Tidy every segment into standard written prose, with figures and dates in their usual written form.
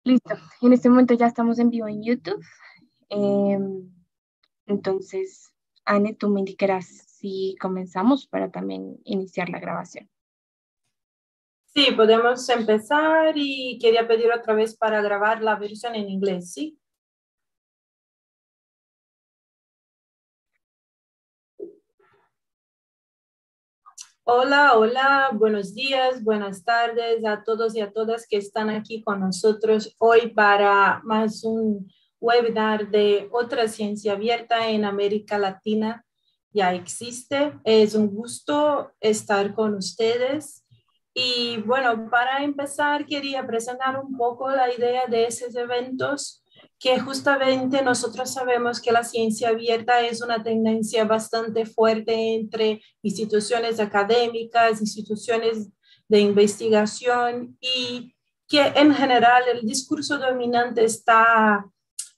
Listo. En este momento ya estamos en vivo en YouTube. Em, entonces, Anne, tú me indicarás si comenzamos para también iniciar la grabación. Sí, podemos empezar y quería pedir otra vez para grabar la versión en inglés, ¿sí? Hola, hola, buenos días, buenas tardes a todos y a todas que están aquí con nosotros hoy para más un webinar de otra ciencia abierta en América Latina. Ya existe, es un gusto estar con ustedes. Y bueno, para empezar quería presentar un poco la idea de esos eventos que justamente nosotros sabemos que la ciencia abierta es una tendencia bastante fuerte entre instituciones académicas, instituciones de investigación y que en general el discurso dominante está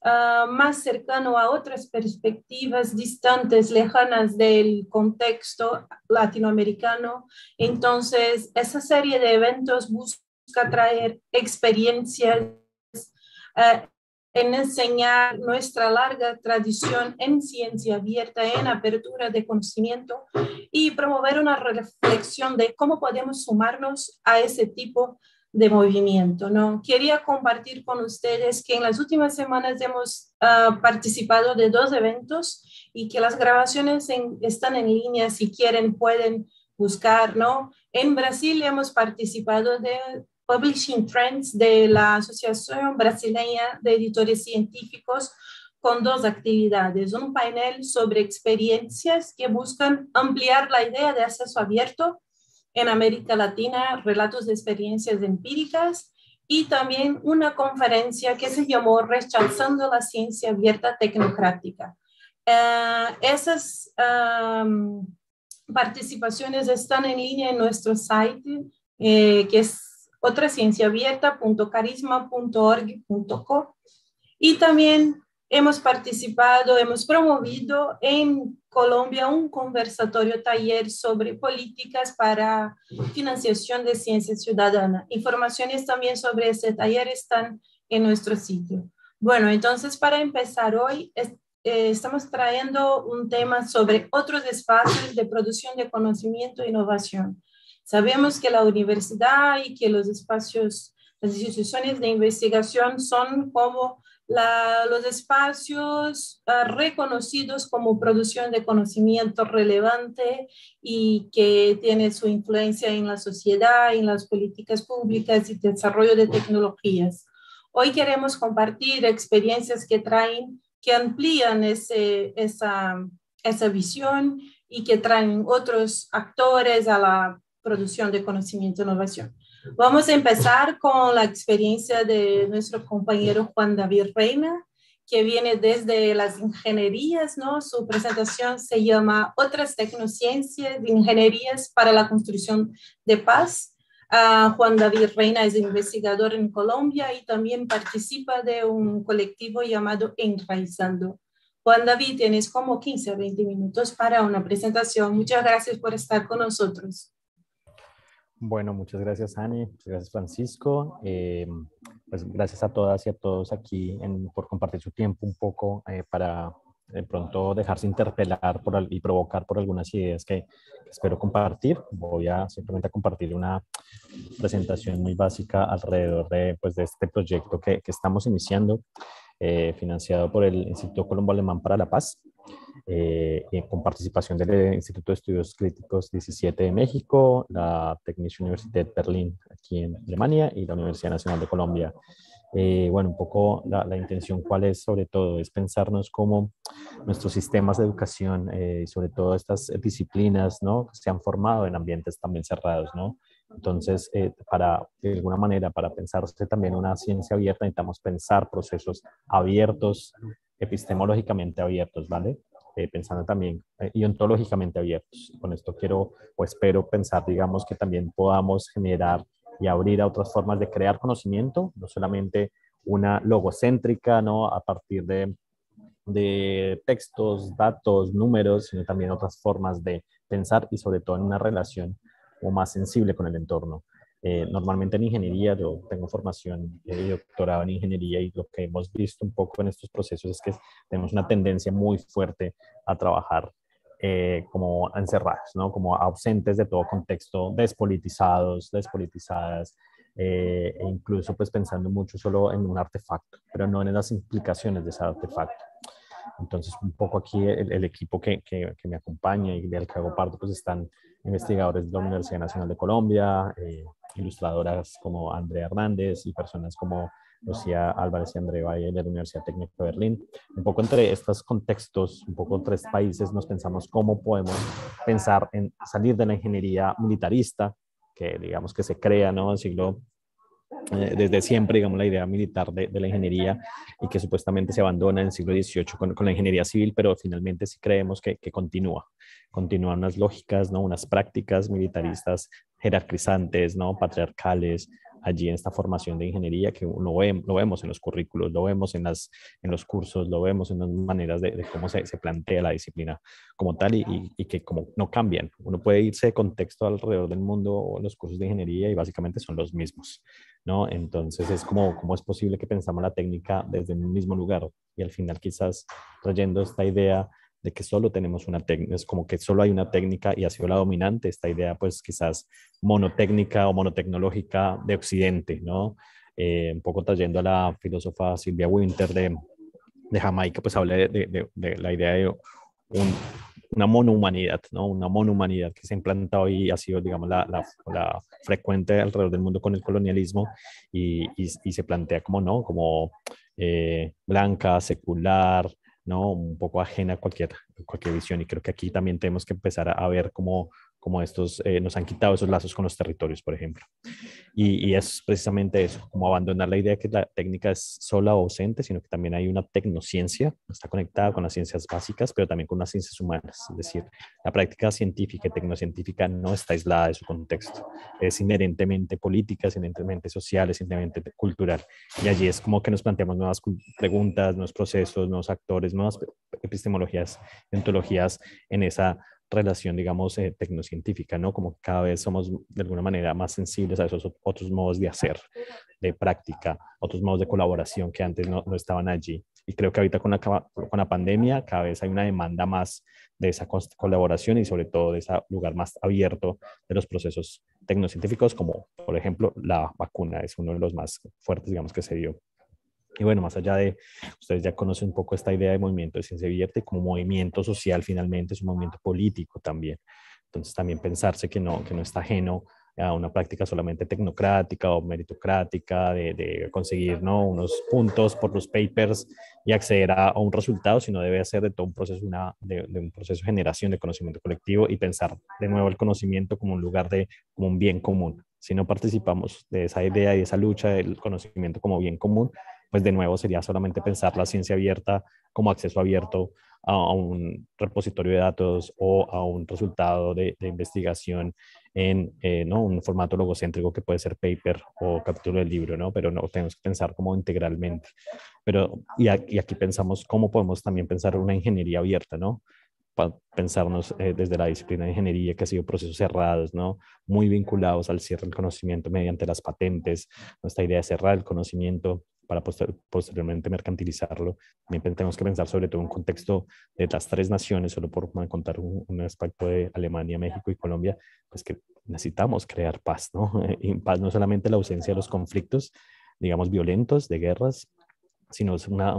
más cercano a otras perspectivas distantes, lejanas del contexto latinoamericano. Entonces, esa serie de eventos busca traer experiencias uh, en enseñar nuestra larga tradición en ciencia abierta, en apertura de conocimiento y promover una reflexión de cómo podemos sumarnos a ese tipo de movimiento, ¿no? Quería compartir con ustedes que en las últimas semanas hemos participado de 2 eventos y que las grabaciones están en línea, si quieren pueden buscar, ¿no? En Brasil hemos participado de Publishing Trends de la Asociación Brasileña de Editores Científicos con 2 actividades. Un panel sobre experiencias que buscan ampliar la idea de acceso abierto en América Latina, relatos de experiencias empíricas, y también una conferencia que se llamó Rechazando la ciencia abierta tecnocrática. Esas participaciones están en línea en nuestro site, que es otracienciaabierta.carisma.org.co, y también hemos participado, hemos promovido en Colombia un conversatorio taller sobre políticas para financiación de ciencia ciudadana. Informaciones también sobre este taller están en nuestro sitio. Bueno, entonces para empezar hoy, estamos trayendo un tema sobre otros espacios de producción de conocimiento e innovación. Sabemos que la universidad y que los espacios, las instituciones de investigación son como los espacios reconocidos como producción de conocimiento relevante y que tiene su influencia en la sociedad, en las políticas públicas y desarrollo de tecnologías. Hoy queremos compartir experiencias que traen, que amplían esa visión y que traen otros actores a la producción de conocimiento e innovación. Vamos a empezar con la experiencia de nuestro compañero Juan David Reina, que viene desde las ingenierías, ¿no? Su presentación se llama Otras tecnociencias, ingenierías para la construcción de paz. Juan David Reina es investigador en Colombia y también participa de un colectivo llamado Enraizando. Juan David, tienes como 15 a 20 minutos para una presentación. Muchas gracias por estar con nosotros. Bueno, muchas gracias, Ani. Muchas gracias, Francisco. Pues gracias a todas y a todos aquí por compartir su tiempo un poco para de pronto dejarse interpelar y provocar por algunas ideas que espero compartir. Voy a simplemente a compartir una presentación muy básica alrededor pues, de este proyecto que estamos iniciando, financiado por el Instituto Colombo Alemán para la Paz. Con participación del Instituto de Estudios Críticos 17 de México, la Technische Universität Berlin aquí en Alemania y la Universidad Nacional de Colombia. Bueno, un poco la intención cuál es, sobre todo, es pensarnos cómo nuestros sistemas de educación y sobre todo estas disciplinas, ¿no? Se han formado en ambientes también cerrados, ¿no? Entonces, de alguna manera, para pensarse también una ciencia abierta, necesitamos pensar procesos abiertos, epistemológicamente abiertos, ¿vale? Pensando también y ontológicamente abiertos. Con esto quiero o espero pensar, digamos, que también podamos generar y abrir a otras formas de crear conocimiento, no solamente una logocéntrica, ¿no? A partir de textos, datos, números, sino también otras formas de pensar y sobre todo en una relación o más sensible con el entorno. Normalmente en ingeniería, yo tengo formación y doctorado en ingeniería y lo que hemos visto un poco en estos procesos es que tenemos una tendencia muy fuerte a trabajar como encerrados, ¿no? Como ausentes de todo contexto, despolitizados, despolitizadas, e incluso pues pensando mucho solo en un artefacto, pero no en las implicaciones de ese artefacto. Entonces, un poco aquí el equipo que me acompaña y del que hago parte, pues están investigadores de la Universidad Nacional de Colombia, ilustradoras como Andrea Hernández y personas como Lucía Álvarez y André Valle de la Universidad Técnica de Berlín. Un poco entre estos contextos, un poco tres países, nos pensamos cómo podemos pensar en salir de la ingeniería militarista, que digamos que se crea, ¿no? En el siglo desde siempre, digamos, la idea militar de la ingeniería y que supuestamente se abandona en el siglo XVIII con la ingeniería civil, pero finalmente sí creemos que continúan unas lógicas, ¿no? Unas prácticas militaristas jerarquizantes, ¿no? Patriarcales, allí en esta formación de ingeniería que lo vemos en los currículos, lo vemos en los cursos, lo vemos en las maneras de cómo se plantea la disciplina como tal y que como no cambian. Uno puede irse de contexto alrededor del mundo o en los cursos de ingeniería y básicamente son los mismos. ¿No? Entonces es como, ¿cómo es posible que pensamos la técnica desde un mismo lugar? Y al final quizás trayendo esta idea de que solo tenemos una técnica, es como que solo hay una técnica y ha sido la dominante, esta idea pues quizás monotécnica o monotecnológica de Occidente, ¿no? Un poco trayendo a la filósofa Silvia Winter de Jamaica, pues habla de la idea de una monohumanidad, ¿no? Una monohumanidad que se ha implantado y ha sido, digamos, la frecuente alrededor del mundo con el colonialismo y se plantea como, ¿no? Como blanca, secular, ¿no? Un poco ajena a cualquier visión. Y creo que aquí también tenemos que empezar a ver cómo estos nos han quitado esos lazos con los territorios, por ejemplo. Y es precisamente eso, como abandonar la idea de que la técnica es sola o ausente, sino que también hay una tecnociencia, está conectada con las ciencias básicas, pero también con las ciencias humanas. Es decir, la práctica científica y tecnocientífica no está aislada de su contexto, es inherentemente política, es inherentemente social, es inherentemente cultural. Y allí es como que nos planteamos nuevas preguntas, nuevos procesos, nuevos actores, nuevas epistemologías, ontologías en esa relación, digamos, tecnocientífica, ¿no? Como que cada vez somos de alguna manera más sensibles a esos otros modos de hacer, de práctica, otros modos de colaboración que antes no estaban allí. Y creo que ahorita con la pandemia cada vez hay una demanda más de esa colaboración y sobre todo de ese lugar más abierto de los procesos tecnocientíficos, como por ejemplo la vacuna, es uno de los más fuertes, digamos, que se dio. Y bueno, más allá de, ustedes ya conocen un poco esta idea de movimiento de ciencia abierta y como movimiento social finalmente es un movimiento político también. Entonces también pensarse que no está ajeno a una práctica solamente tecnocrática o meritocrática de conseguir, ¿no? Unos puntos por los papers y acceder a un resultado, sino debe ser de todo un proceso, de un proceso de generación de conocimiento colectivo y pensar de nuevo el conocimiento como un lugar como un bien común. Si no participamos de esa idea y de esa lucha del conocimiento como bien común, pues de nuevo sería solamente pensar la ciencia abierta como acceso abierto a un repositorio de datos o a un resultado de investigación en ¿no? un formato logocéntrico que puede ser paper o capítulo del libro, ¿no? Pero no tenemos que pensar como integralmente. Aquí pensamos cómo podemos también pensar una ingeniería abierta, ¿no? Para pensarnos desde la disciplina de ingeniería, que ha sido procesos cerrados, ¿no? Muy vinculados al cierre del conocimiento mediante las patentes, nuestra idea de cerrar el conocimiento para posteriormente mercantilizarlo. También tenemos que pensar sobre todo un contexto de las tres naciones, solo por contar un aspecto de Alemania, México y Colombia, pues que necesitamos crear paz, ¿no? Y paz no solamente la ausencia de los conflictos, digamos, violentos, de guerras, sino es una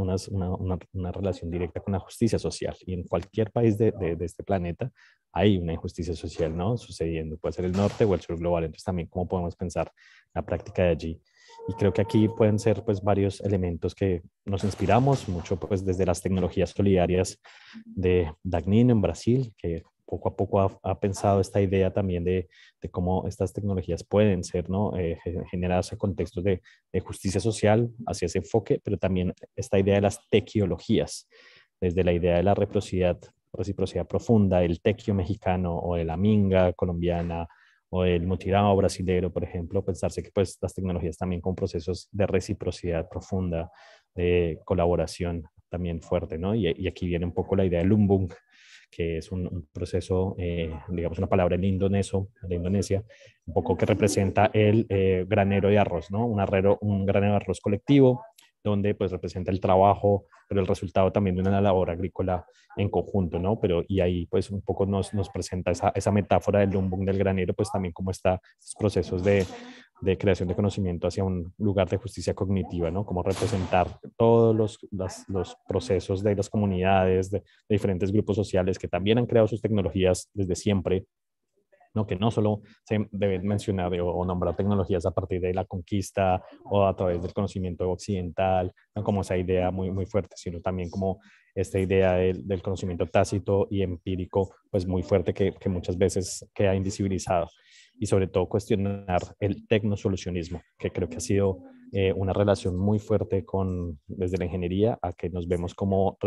relación directa con la justicia social. Y en cualquier país de este planeta hay una injusticia social, ¿no? Sucediendo, puede ser el norte o el sur global. Entonces también cómo podemos pensar la práctica de allí. Y creo que aquí pueden ser pues varios elementos que nos inspiramos mucho pues desde las tecnologías solidarias de Dagnino en Brasil, que poco a poco ha pensado esta idea también de cómo estas tecnologías pueden ser, ¿no? Generarse contextos de justicia social hacia ese enfoque, pero también esta idea de las tequiologías, desde la idea de la reciprocidad profunda, el tequio mexicano o de la minga colombiana o el mutirao brasilero, por ejemplo, pensarse que pues las tecnologías también con procesos de reciprocidad profunda, de colaboración también fuerte, ¿no? Y aquí viene un poco la idea del umbung, que es un proceso, digamos una palabra en indonesio, de Indonesia, un poco que representa el granero de arroz, ¿no? Un granero de arroz colectivo, donde pues representa el trabajo, pero el resultado también de una labor agrícola en conjunto, ¿no? Pero y ahí pues un poco nos presenta esa metáfora del lumbung del granero, pues también cómo está esos procesos de creación de conocimiento hacia un lugar de justicia cognitiva, ¿no? Cómo representar todos los procesos de las comunidades, de diferentes grupos sociales que también han creado sus tecnologías desde siempre, ¿no? Que no solo se deben mencionar o nombrar tecnologías a partir de la conquista o a través del conocimiento occidental, ¿no? Como esa idea muy fuerte, sino también como esta idea del conocimiento tácito y empírico, pues muy fuerte que muchas veces queda invisibilizado. Y sobre todo cuestionar el tecnosolucionismo, que creo que ha sido una relación muy fuerte desde la ingeniería a que nos vemos como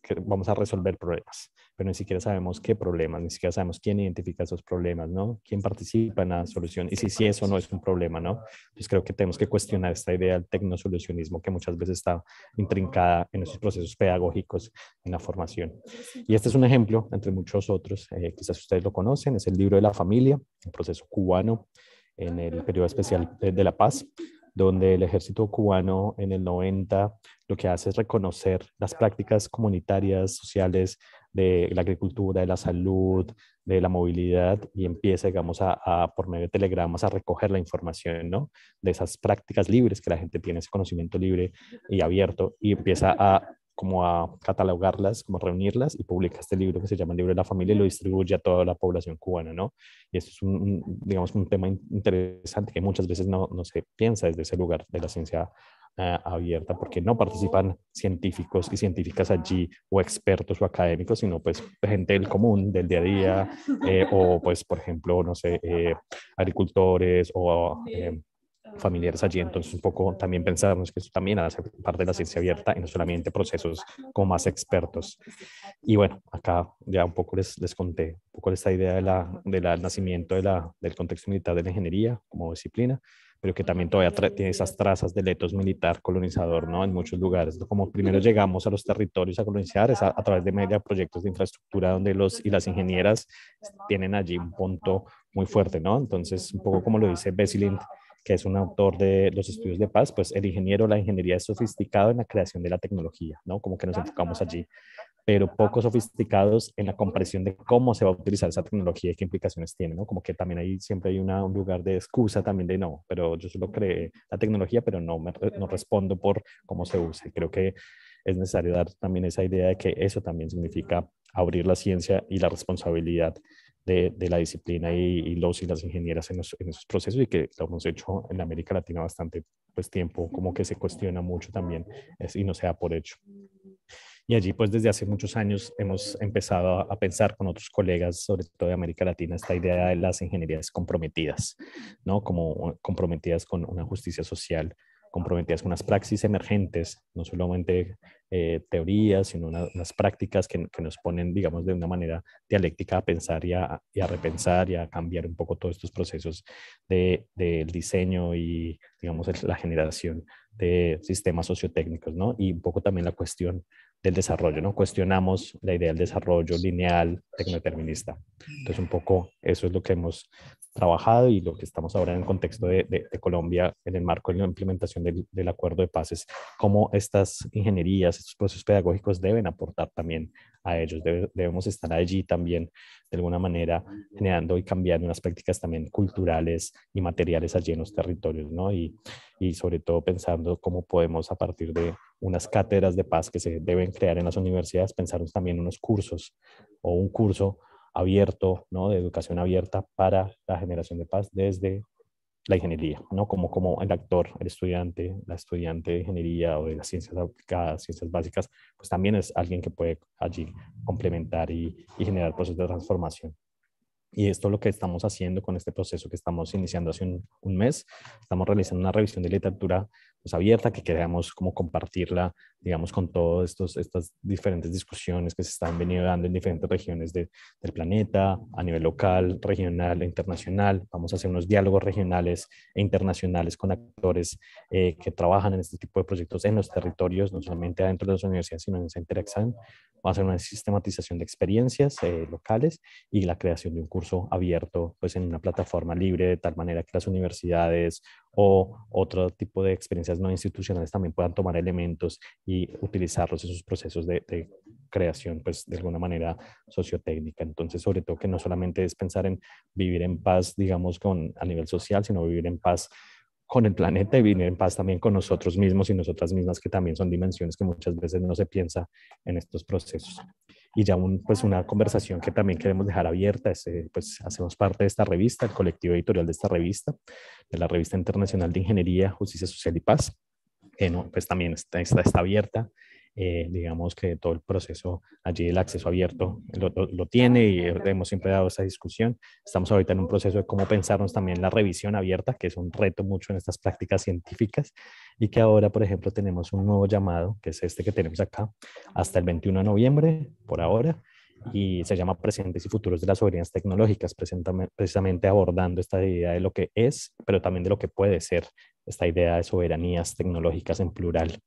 que vamos a resolver problemas, pero ni siquiera sabemos qué problemas, ni siquiera sabemos quién identifica esos problemas, ¿no? Quién participa en la solución y si eso no es un problema, ¿no? Entonces creo que tenemos que cuestionar esta idea del tecnosolucionismo que muchas veces está intrincada en esos procesos pedagógicos en la formación. Y este es un ejemplo, entre muchos otros, quizás ustedes lo conocen, es el libro de la familia, un proceso cubano en el periodo especial de la paz, donde el ejército cubano en el 90 lo que hace es reconocer las prácticas comunitarias, sociales de la agricultura, de la salud, de la movilidad y empieza, digamos, por medio de telegramas a recoger la información, ¿no? De esas prácticas libres que la gente tiene, ese conocimiento libre y abierto y empieza como a catalogarlas, como a reunirlas y publica este libro que se llama El libro de la familia y lo distribuye a toda la población cubana, ¿no? Y esto es digamos, un tema interesante que muchas veces no se piensa desde ese lugar de la ciencia abierta, porque no participan científicos y científicas allí o expertos o académicos, sino pues gente del común, del día a día, o pues, por ejemplo, no sé, agricultores o familiares allí. Entonces, un poco también pensarnos que eso también hace parte de la ciencia abierta y no solamente procesos como más expertos. Y bueno, acá ya un poco les conté un poco esta idea del nacimiento del contexto militar de la ingeniería como disciplina, pero que también todavía tiene esas trazas del etos militar colonizador, ¿no? En muchos lugares. Como primero llegamos a los territorios a colonizar es a través de proyectos de infraestructura donde los y las ingenieras tienen allí un punto muy fuerte, ¿no? Entonces, un poco como lo dice Bessilint, que es un autor de los estudios de paz, pues el ingeniero, la ingeniería es sofisticado en la creación de la tecnología, ¿no? Como que nos enfocamos allí, pero poco sofisticados en la comprensión de cómo se va a utilizar esa tecnología y qué implicaciones tiene, ¿no? Como que también ahí siempre hay un lugar de excusa también de no, pero yo solo creé la tecnología, pero no respondo por cómo se usa. Y creo que es necesario dar también esa idea de que eso también significa abrir la ciencia y la responsabilidad de la disciplina y los y las ingenieras en esos procesos y que lo hemos hecho en América Latina bastante pues tiempo, como que se cuestiona mucho también y no se da por hecho. Y allí, pues desde hace muchos años hemos empezado a pensar con otros colegas, sobre todo de América Latina, esta idea de las ingenierías comprometidas, ¿no? Como comprometidas con una justicia social, comprometidas con unas praxis emergentes, no solamente teorías, sino unas prácticas que nos ponen, digamos, de una manera dialéctica a pensar y a repensar y a cambiar un poco todos estos procesos del diseño y, digamos, la generación de sistemas sociotécnicos, ¿no? Y un poco también la cuestión del desarrollo, ¿no? Cuestionamos la idea del desarrollo lineal, tecnodeterminista. Entonces, un poco eso es lo que hemos trabajado y lo que estamos ahora en el contexto de Colombia, en el marco de la implementación del acuerdo de paz, es cómo estas ingenierías, estos procesos pedagógicos deben aportar también a ellos. Debemos estar allí también, de alguna manera, generando y cambiando unas prácticas también culturales y materiales allí en los territorios, ¿no? Y sobre todo pensando cómo podemos, a partir de unas cátedras de paz que se deben crear en las universidades, pensar también unos cursos o un curso abierto, ¿no? De educación abierta para la generación de paz desde la ingeniería, ¿no? Como el actor, el estudiante, la estudiante de ingeniería o de las ciencias aplicadas, ciencias básicas, pues también es alguien que puede allí complementar y generar procesos de transformación. Y esto es lo que estamos haciendo con este proceso que estamos iniciando hace un mes. Estamos realizando una revisión de literatura pues, abierta, que queremos como compartirla, digamos, con todas estas diferentes discusiones que se están venido dando en diferentes regiones del planeta, a nivel local, regional e internacional. Vamos a hacer unos diálogos regionales e internacionales con actores que trabajan en este tipo de proyectos en los territorios, no solamente adentro de las universidades, sino en esa interacción. Vamos a hacer una sistematización de experiencias locales y la creación de un curso abierto pues, en una plataforma libre, de tal manera que las universidades o otro tipo de experiencias no institucionales también puedan tomar elementos y utilizarlos en sus procesos de creación, pues de alguna manera sociotécnica. Entonces, sobre todo que no solamente es pensar en vivir en paz, digamos, a nivel social, sino vivir en paz con el planeta y vivir en paz también con nosotros mismos y nosotras mismas, que también son dimensiones que muchas veces no se piensa en estos procesos. Y ya pues una conversación que también queremos dejar abierta, pues hacemos parte de esta revista, el colectivo editorial de esta revista, de la Revista Internacional de Ingeniería, Justicia Social y Paz, que no, pues también está abierta. Digamos que todo el proceso allí, el acceso abierto lo tiene y hemos siempre dado esa discusión. Estamos ahorita en un proceso de cómo pensarnos también la revisión abierta, que es un reto mucho en estas prácticas científicas y que ahora, por ejemplo, tenemos un nuevo llamado, que es este que tenemos acá, hasta el 21 de noviembre, por ahora, y se llama Presentes y Futuros de las Soberanías Tecnológicas, precisamente abordando esta idea de lo que es, pero también de lo que puede ser esta idea de soberanías tecnológicas en plural.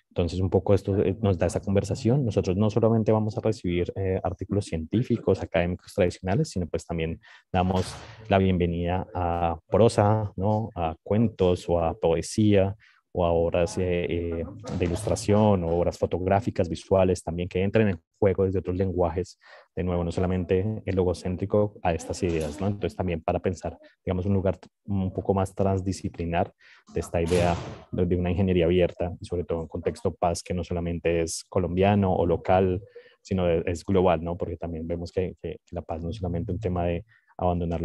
Entonces, un poco esto nos da esa conversación. Nosotros no solamente vamos a recibir artículos científicos, académicos tradicionales, sino pues también damos la bienvenida a prosa, ¿no? A cuentos o a poesía o a obras de ilustración o obras fotográficas, visuales, también que entren en juego desde otros lenguajes, de nuevo, no solamente el logocéntrico a estas ideas, ¿no? Entonces también para pensar, digamos, un lugar un poco más transdisciplinar de esta idea de una ingeniería abierta, y sobre todo en contexto paz, que no solamente es colombiano o local, sino es global, ¿no? Porque también vemos que la paz no es solamente un tema de abandonar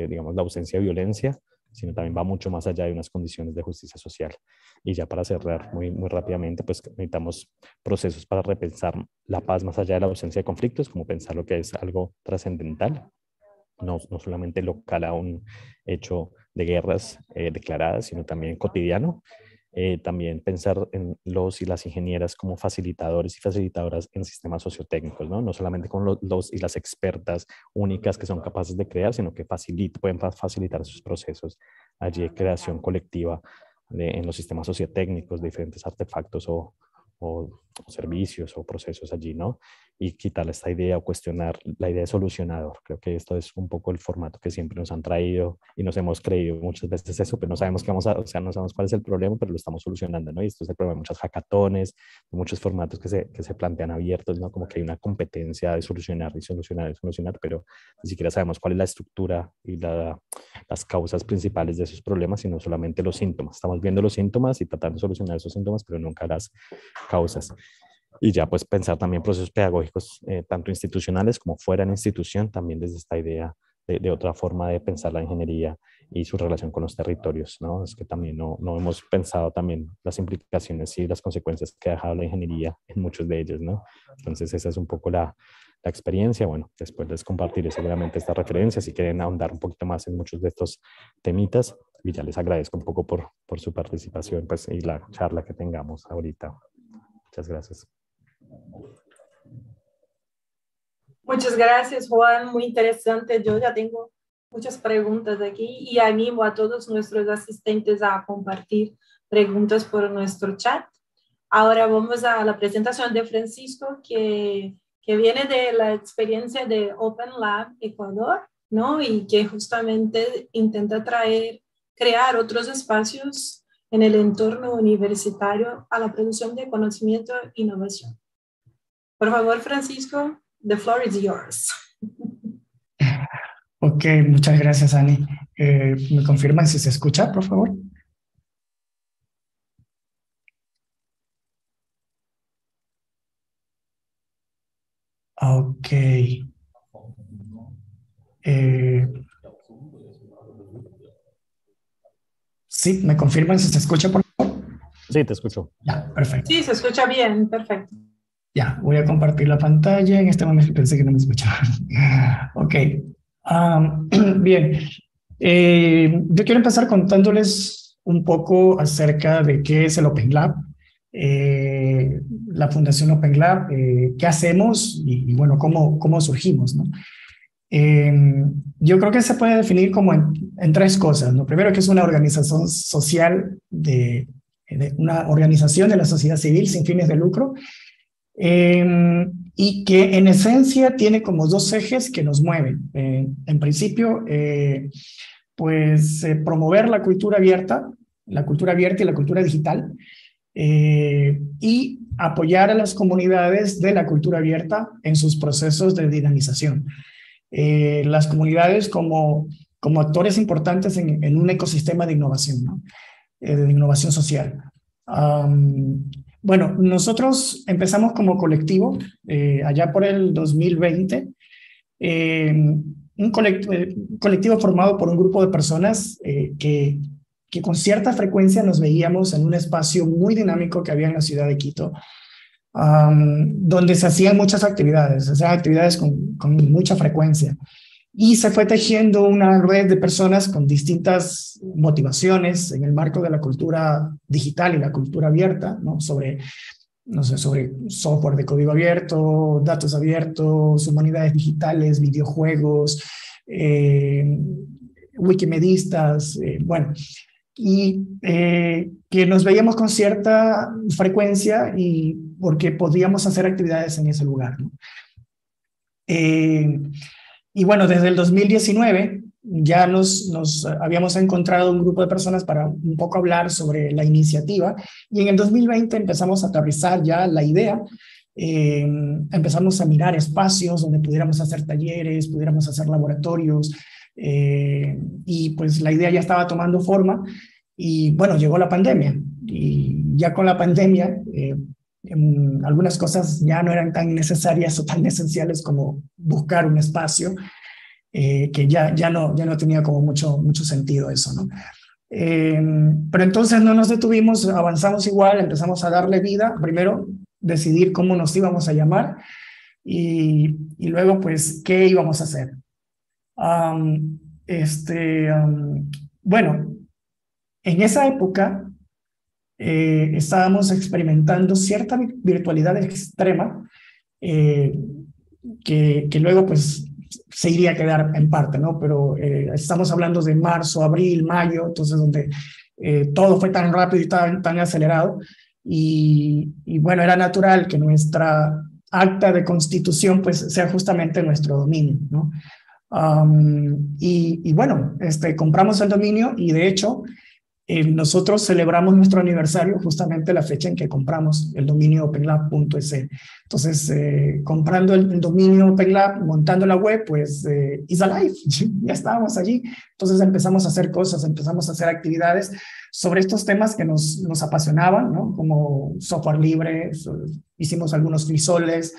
digamos, la ausencia de violencia, sino también va mucho más allá de unas condiciones de justicia social. Y ya para cerrar muy, muy rápidamente, pues necesitamos procesos para repensar la paz más allá de la ausencia de conflictos, como pensar lo que es algo trascendental, no solamente local a un hecho de guerras declaradas, sino también cotidiano. También pensar en los y las ingenieras como facilitadores y facilitadoras en sistemas sociotécnicos, ¿no? No solamente con los y las expertas únicas que son capaces de crear, sino que pueden facilitar sus procesos allí de creación colectiva en los sistemas sociotécnicos, de diferentes artefactos o servicios o procesos allí, ¿no? Y quitarle esta idea o cuestionar la idea de solucionador. Creo que esto es un poco el formato que siempre nos han traído y nos hemos creído muchas veces eso, pero no sabemos qué o sea, no sabemos cuál es el problema, pero lo estamos solucionando, ¿no? Y esto es el problema de muchos hackatones, de muchos formatos que se plantean abiertos, ¿no? Como que hay una competencia de solucionar y solucionar y solucionar, pero ni siquiera sabemos cuál es la estructura y las causas principales de esos problemas, sino solamente los síntomas. Estamos viendo los síntomas y tratando de solucionar esos síntomas, pero nunca las causas. Y ya pues pensar también procesos pedagógicos, tanto institucionales como fuera de la institución, también desde esta idea de otra forma de pensar la ingeniería y su relación con los territorios, ¿no? Es que también no hemos pensado también las implicaciones y las consecuencias que ha dejado la ingeniería en muchos de ellos, ¿no? Entonces esa es un poco la experiencia. Bueno, después les compartiré seguramente esta referencia si quieren ahondar un poquito más en muchos de estos temitas, y ya les agradezco un poco por su participación pues, y la charla que tengamos ahorita. Muchas gracias. Muchas gracias, Juan. Muy interesante. Yo ya tengo muchas preguntas aquí y animo a todos nuestros asistentes a compartir preguntas por nuestro chat. Ahora vamos a la presentación de Francisco, que viene de la experiencia de Open Lab Ecuador, ¿no? Y que justamente intenta crear otros espacios en el entorno universitario a la producción de conocimiento e innovación. Por favor, Francisco, the floor is yours. Ok, muchas gracias, Ani. ¿Me confirman si se escucha, por favor? Ok. Sí, ¿me confirman si se escucha, por favor? Sí, te escucho. Ya, perfecto. Sí, se escucha bien, perfecto. Ya, voy a compartir la pantalla. En este momento pensé que no me escuchaban. Ok. Bien. Yo quiero empezar contándoles un poco acerca de qué es el Open Lab, la Fundación Open Lab, qué hacemos y bueno, cómo surgimos, ¿no? Yo creo que se puede definir como en tres cosas, ¿no? Primero, que es una organización social de una organización de la sociedad civil sin fines de lucro, y que en esencia tiene como dos ejes que nos mueven. En principio, promover la cultura abierta y la cultura digital, y apoyar a las comunidades de la cultura abierta en sus procesos de dinamización. Las comunidades como actores importantes en un ecosistema de innovación, ¿no? De innovación social. Bueno, nosotros empezamos como colectivo allá por el 2020, un colectivo formado por un grupo de personas que con cierta frecuencia nos veíamos en un espacio muy dinámico que había en la ciudad de Quito, donde se hacían muchas actividades, con mucha frecuencia. Y se fue tejiendo una red de personas con distintas motivaciones en el marco de la cultura digital y la cultura abierta, ¿no? Sobre software de código abierto, datos abiertos, humanidades digitales, videojuegos, wikimedistas, bueno, y que nos veíamos con cierta frecuencia y porque podíamos hacer actividades en ese lugar, ¿no? Y bueno, desde el 2019 ya nos habíamos encontrado un grupo de personas para un poco hablar sobre la iniciativa, y en el 2020 empezamos a aterrizar ya la idea. Empezamos a mirar espacios donde pudiéramos hacer talleres, pudiéramos hacer laboratorios, y pues la idea ya estaba tomando forma. Y bueno, llegó la pandemia, y ya con la pandemia algunas cosas ya no eran tan necesarias o tan esenciales como buscar un espacio, que ya no tenía como mucho sentido eso, ¿no? Pero entonces no nos detuvimos, avanzamos igual, empezamos a darle vida. Primero, decidir cómo nos íbamos a llamar, y luego, pues, qué íbamos a hacer. Bueno, en esa época estábamos experimentando cierta virtualidad extrema, que luego pues se iría a quedar en parte, ¿no? Pero estamos hablando de marzo, abril, mayo, entonces donde todo fue tan rápido y tan acelerado, y bueno, era natural que nuestra acta de constitución pues sea justamente nuestro dominio, ¿no? Y bueno, compramos el dominio, y de hecho nosotros celebramos nuestro aniversario justamente la fecha en que compramos el dominio openlab.es. Entonces, comprando el dominio OpenLab, montando la web, pues is alive, ya estábamos allí. Entonces empezamos a hacer cosas, empezamos a hacer actividades sobre estos temas que nos apasionaban, ¿no? Como software libre, hicimos algunos frisoles.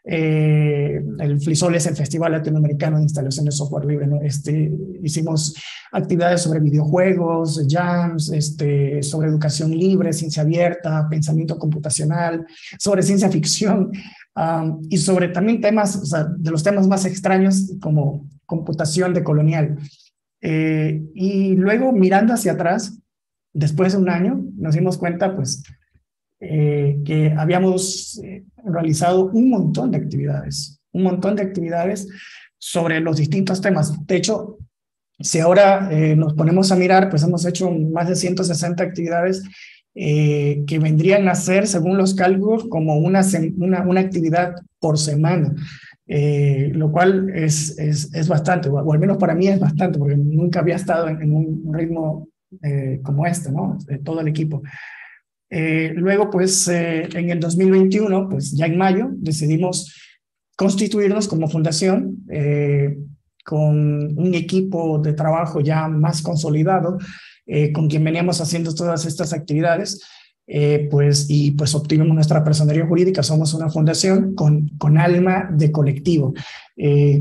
El FLISOL es el Festival Latinoamericano de Instalación de Software Libre, ¿no? Hicimos actividades sobre videojuegos, jams, sobre educación libre, ciencia abierta, pensamiento computacional, sobre ciencia ficción, y sobre también temas, o sea, de los temas más extraños como computación decolonial. Y luego, mirando hacia atrás, después de un año, nos dimos cuenta, pues, que habíamos realizado un montón de actividades sobre los distintos temas. De hecho, si ahora nos ponemos a mirar, pues hemos hecho más de 160 actividades que vendrían a ser, según los cálculos, como una actividad por semana, lo cual es bastante, o al menos para mí es bastante, porque nunca había estado en un ritmo como este, ¿no? De todo el equipo. Luego, pues, en el 2021, pues ya en mayo, decidimos constituirnos como fundación, con un equipo de trabajo ya más consolidado, con quien veníamos haciendo todas estas actividades, pues obtuvimos nuestra personería jurídica. Somos una fundación con alma de colectivo,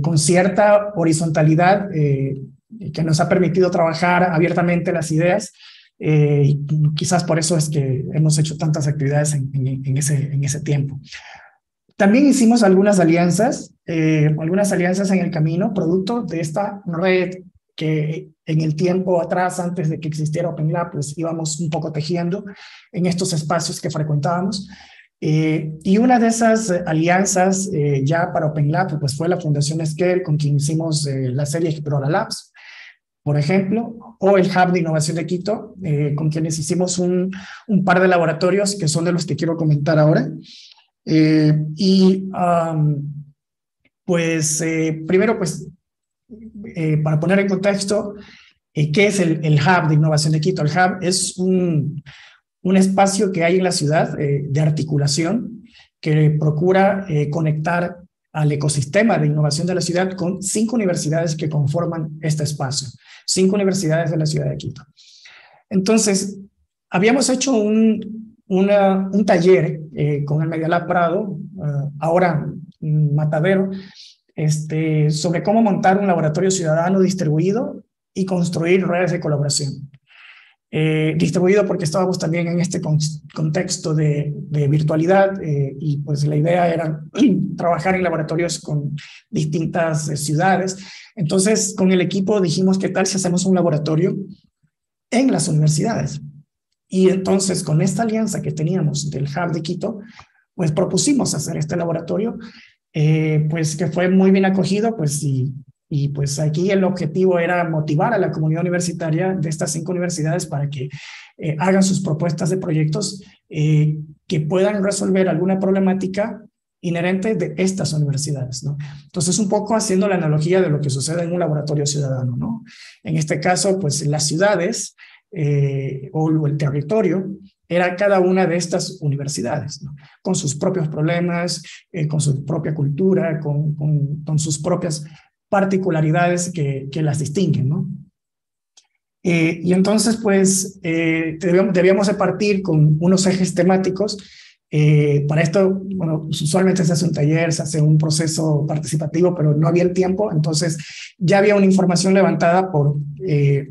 con cierta horizontalidad que nos ha permitido trabajar abiertamente las ideas. Y quizás por eso es que hemos hecho tantas actividades en ese tiempo. También hicimos algunas alianzas en el camino, producto de esta red que en el tiempo atrás, antes de que existiera Open Lab, pues íbamos un poco tejiendo en estos espacios que frecuentábamos. Y una de esas alianzas ya para Open Lab pues fue la Fundación Scale, con quien hicimos la serie Explora Labs, por ejemplo, o el Hub de Innovación de Quito, con quienes hicimos un par de laboratorios que son de los que quiero comentar ahora. Primero, pues, para poner en contexto, ¿qué es el Hub de Innovación de Quito? El Hub es un espacio que hay en la ciudad de articulación que procura conectar al ecosistema de innovación de la ciudad con 5 universidades que conforman este espacio, 5 universidades de la ciudad de Quito. Entonces, habíamos hecho un taller con el Media Lab Prado, ahora Matadero, sobre cómo montar un laboratorio ciudadano distribuido y construir redes de colaboración. Distribuido porque estábamos también en este contexto de virtualidad y pues la idea era trabajar en laboratorios con distintas ciudades. Entonces con el equipo dijimos, ¿qué tal si hacemos un laboratorio en las universidades? Y entonces con esta alianza que teníamos del Hub de Quito, pues propusimos hacer este laboratorio, pues que fue muy bien acogido, pues y pues aquí el objetivo era motivar a la comunidad universitaria de estas 5 universidades para que hagan sus propuestas de proyectos que puedan resolver alguna problemática inherente de estas universidades, ¿no? Entonces, un poco haciendo la analogía de lo que sucede en un laboratorio ciudadano, ¿no? En este caso, pues las ciudades o el territorio era cada una de estas universidades, ¿no? Con sus propios problemas, con su propia cultura, con sus propias particularidades que las distinguen, ¿no? Y entonces, pues, debíamos de partir con unos ejes temáticos. Para esto, bueno, usualmente se hace un taller, se hace un proceso participativo, pero no había el tiempo, entonces ya había una información levantada por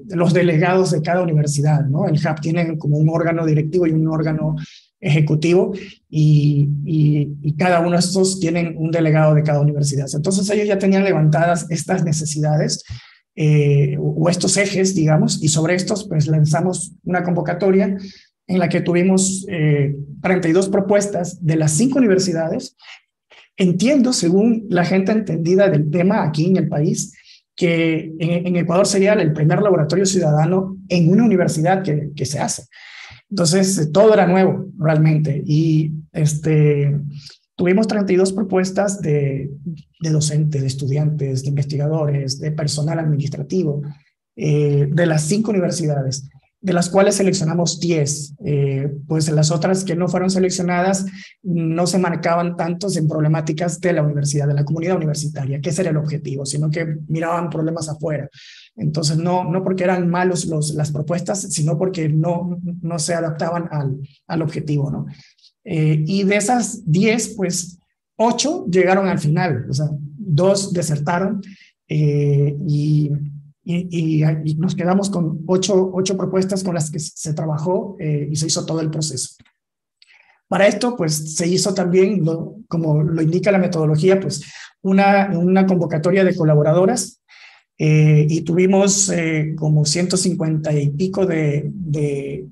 los delegados de cada universidad, ¿no? El Hub tiene como un órgano directivo y un órgano ejecutivo y cada uno de estos tienen un delegado de cada universidad. Entonces ellos ya tenían levantadas estas necesidades o estos ejes, digamos, y sobre estos pues lanzamos una convocatoria en la que tuvimos 32 propuestas de las 5 universidades. Entiendo, según la gente entendida del tema aquí en el país, que en Ecuador sería el primer laboratorio ciudadano en una universidad que se hace. Entonces, todo era nuevo realmente y tuvimos 32 propuestas de docentes, de estudiantes, de investigadores, de personal administrativo, de las 5 universidades, de las cuales seleccionamos 10. Pues las otras que no fueron seleccionadas no se marcaban tantos en problemáticas de la universidad, de la comunidad universitaria, que ese era el objetivo, sino que miraban problemas afuera. Entonces, no porque eran malos las propuestas, sino porque no se adaptaban al objetivo, ¿no? Y de esas 10, pues 8 llegaron al final, o sea, 2 desertaron y nos quedamos con 8 propuestas con las que se trabajó y se hizo todo el proceso. Para esto, pues se hizo también, como lo indica la metodología, pues una convocatoria de colaboradoras y tuvimos como 150 y pico de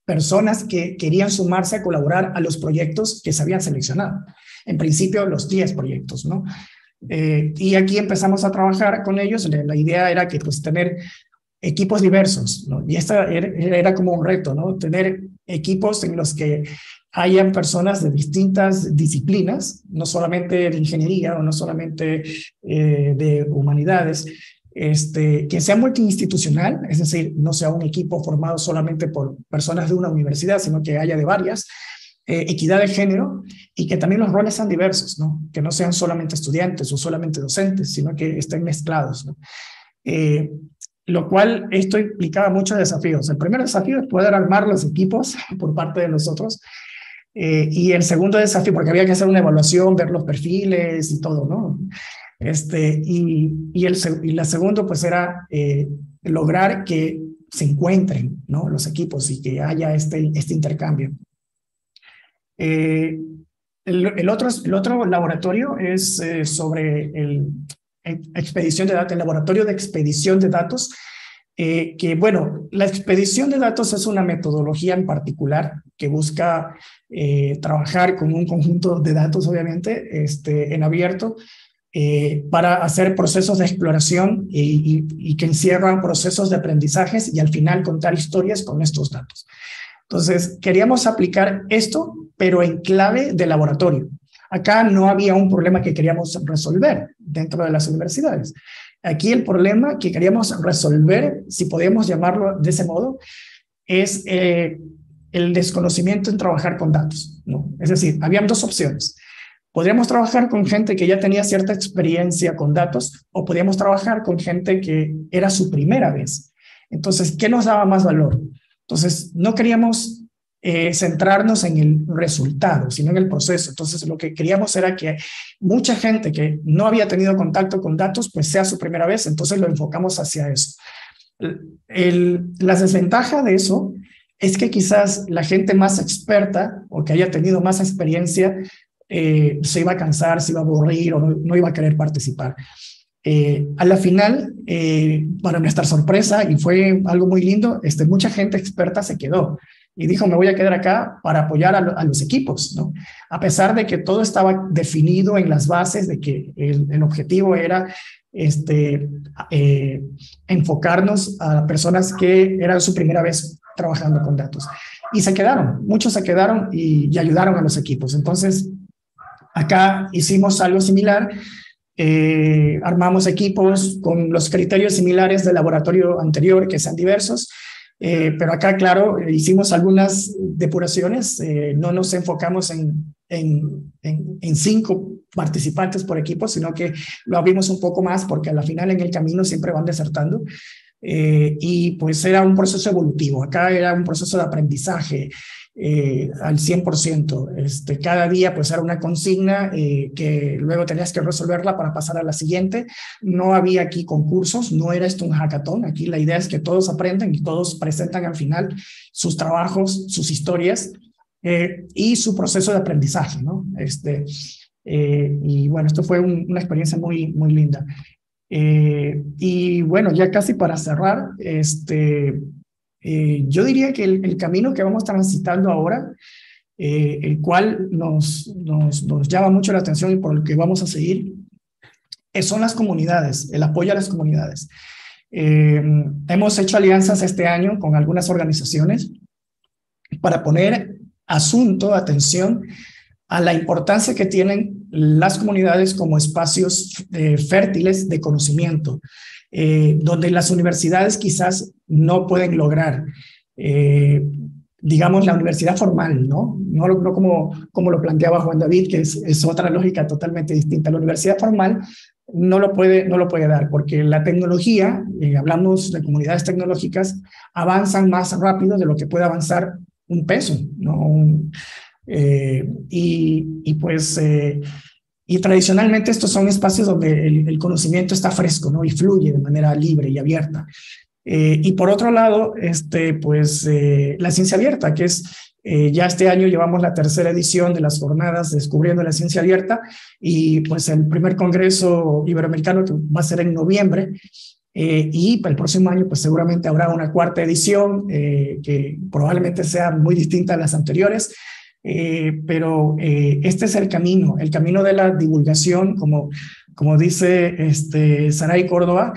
personas que querían sumarse a colaborar a los proyectos que se habían seleccionado. En principio, los 10 proyectos, ¿no? Y aquí empezamos a trabajar con ellos. La idea era que pues tener equipos diversos, ¿no? Y esta era como un reto, ¿no? Tener equipos en los que hayan personas de distintas disciplinas, no solamente de ingeniería o no solamente de humanidades, que sea multiinstitucional, es decir, no sea un equipo formado solamente por personas de una universidad, sino que haya de varias, equidad de género y que también los roles sean diversos, ¿no? Que no sean solamente estudiantes o solamente docentes, sino que estén mezclados, ¿no? Lo cual esto implicaba muchos desafíos. El primer desafío es poder armar los equipos por parte de nosotros y el segundo desafío, porque había que hacer una evaluación, ver los perfiles y todo, ¿no? Y la segunda pues era lograr que se encuentren, ¿no? Los equipos y que haya este intercambio. El otro laboratorio es sobre expedición de datos, el laboratorio de expedición de datos, que bueno, la expedición de datos es una metodología en particular que busca trabajar con un conjunto de datos, obviamente, en abierto, para hacer procesos de exploración y que encierran procesos de aprendizajes y al final contar historias con estos datos. Entonces, queríamos aplicar esto, pero en clave de laboratorio. Acá no había un problema que queríamos resolver dentro de las universidades. Aquí el problema que queríamos resolver, si podemos llamarlo de ese modo, es el desconocimiento en trabajar con datos, ¿no? Es decir, habían dos opciones. Podríamos trabajar con gente que ya tenía cierta experiencia con datos o podríamos trabajar con gente que era su primera vez. Entonces, ¿qué nos daba más valor? Entonces, no queríamos centrarnos en el resultado, sino en el proceso. Entonces, lo que queríamos era que mucha gente que no había tenido contacto con datos, pues sea su primera vez, entonces lo enfocamos hacia eso. La desventaja de eso es que quizás la gente más experta o que haya tenido más experiencia se iba a cansar, se iba a aburrir o no iba a querer participar. A la final, para nuestra sorpresa, y fue algo muy lindo, mucha gente experta se quedó y dijo, me voy a quedar acá para apoyar a los equipos, ¿no? A pesar de que todo estaba definido en las bases, de que el objetivo era enfocarnos a personas que eran su primera vez trabajando con datos. Y se quedaron, muchos se quedaron y ayudaron a los equipos. Entonces, acá hicimos algo similar. Armamos equipos con los criterios similares del laboratorio anterior, que sean diversos, pero acá, claro, hicimos algunas depuraciones, no nos enfocamos en 5 participantes por equipo, sino que lo abrimos un poco más, porque a la final en el camino siempre van desertando, y pues era un proceso evolutivo, acá era un proceso de aprendizaje, al 100%. Cada día pues era una consigna que luego tenías que resolverla para pasar a la siguiente. No había aquí concursos, no era esto un hackathon. Aquí la idea es que todos aprenden y todos presentan al final sus trabajos, sus historias y su proceso de aprendizaje, ¿no? Y bueno, esto fue una experiencia muy, muy linda. Y bueno, ya casi para cerrar, yo diría que el camino que vamos transitando ahora, el cual nos llama mucho la atención y por el que vamos a seguir, son las comunidades, el apoyo a las comunidades. Hemos hecho alianzas este año con algunas organizaciones para poner atención a la importancia que tienen las comunidades como espacios fértiles de conocimiento, donde las universidades quizás no pueden lograr, digamos, la universidad formal, ¿no? No como lo planteaba Juan David, que es otra lógica totalmente distinta. La universidad formal no lo puede dar, porque la tecnología, hablamos de comunidades tecnológicas, avanzan más rápido de lo que puede avanzar un peso, ¿no? Y tradicionalmente estos son espacios donde el conocimiento está fresco, ¿no? Y fluye de manera libre y abierta. Y por otro lado, la ciencia abierta, que es, ya este año llevamos la 3ª edición de las jornadas Descubriendo la Ciencia Abierta, y pues el primer congreso iberoamericano que va a ser en noviembre, y para el próximo año pues seguramente habrá una 4ª edición que probablemente sea muy distinta a las anteriores. Pero este es el camino de la divulgación, como dice Saray Córdoba,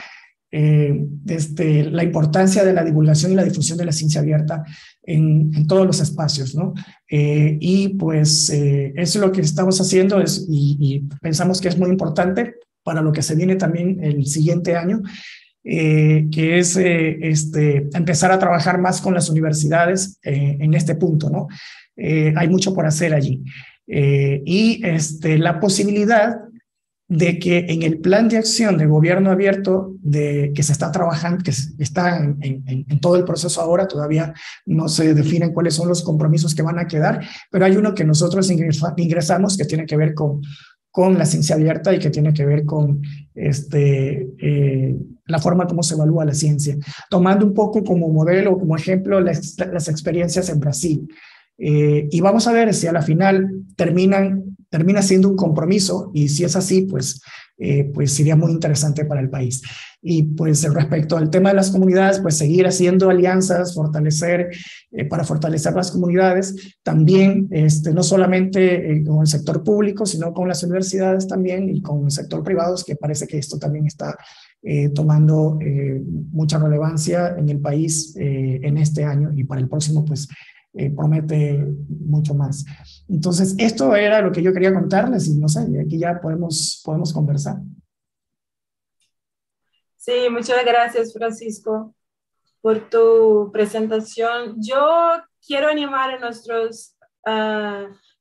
la importancia de la divulgación y la difusión de la ciencia abierta en todos los espacios, ¿no? Y pues eso es lo que estamos haciendo y pensamos que es muy importante para lo que se viene también el siguiente año, que es empezar a trabajar más con las universidades en este punto, ¿no? Hay mucho por hacer allí. Y la posibilidad de que en el plan de acción de gobierno abierto que se está trabajando, que está en todo el proceso ahora, todavía no se definen cuáles son los compromisos que van a quedar, pero hay uno que nosotros ingresamos que tiene que ver con la ciencia abierta y que tiene que ver con la forma como se evalúa la ciencia, tomando un poco como modelo, como ejemplo, las experiencias en Brasil. Y vamos a ver si a la final termina siendo un compromiso, y si es así, pues pues sería muy interesante para el país. Y pues respecto al tema de las comunidades, pues seguir haciendo alianzas, para fortalecer las comunidades, también no solamente con el sector público, sino con las universidades también y con el sector privado, que parece que esto también está tomando mucha relevancia en el país en este año, y para el próximo pues promete mucho más. Entonces esto era lo que yo quería contarles, y no sé, aquí ya podemos conversar. Sí, muchas gracias, Francisco, por tu presentación. Yo quiero animar a nuestros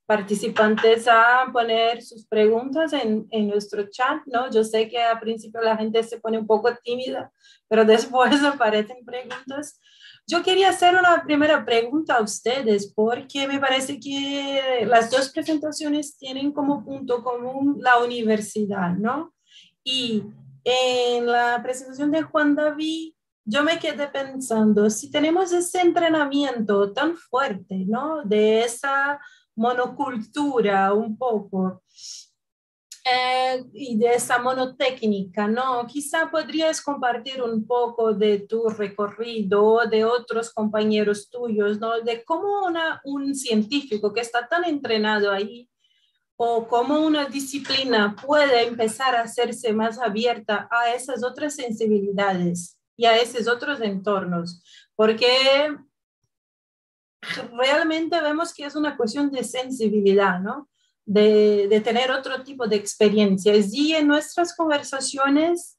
participantes a poner sus preguntas en nuestro chat, ¿no? Yo sé que al principio la gente se pone un poco tímida, pero después aparecen preguntas. Yo quería hacer una primera pregunta a ustedes, porque me parece que las dos presentaciones tienen como punto común la universidad, ¿no? Y en la presentación de Juan David, yo me quedé pensando, si tenemos ese entrenamiento tan fuerte, ¿no? De esa monocultura un poco, y de esa monotécnica, ¿no? Quizá podrías compartir un poco de tu recorrido, de otros compañeros tuyos, ¿no? De cómo un científico que está tan entrenado ahí, o cómo una disciplina puede empezar a hacerse más abierta a esas otras sensibilidades y a esos otros entornos, porque realmente vemos que es una cuestión de sensibilidad, ¿no? De tener otro tipo de experiencias. Y en nuestras conversaciones,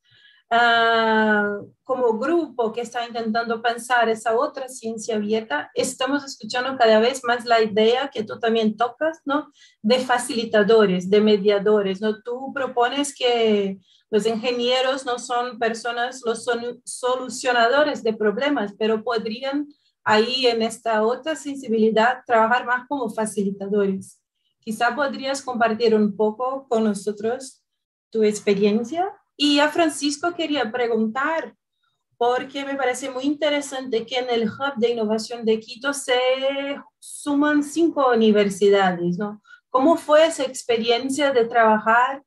como grupo que está intentando pensar esa otra ciencia abierta, estamos escuchando cada vez más la idea que tú también tocas, ¿no? De facilitadores, de mediadores, ¿no? Tú propones que los ingenieros no son personas, los solucionadores de problemas, pero podrían ahí en esta otra sensibilidad trabajar más como facilitadores. Quizá podrías compartir un poco con nosotros tu experiencia. Y a Francisco quería preguntar, porque me parece muy interesante que en el Hub de Innovación de Quito se suman 5 universidades, ¿no? ¿Cómo fue esa experiencia de trabajar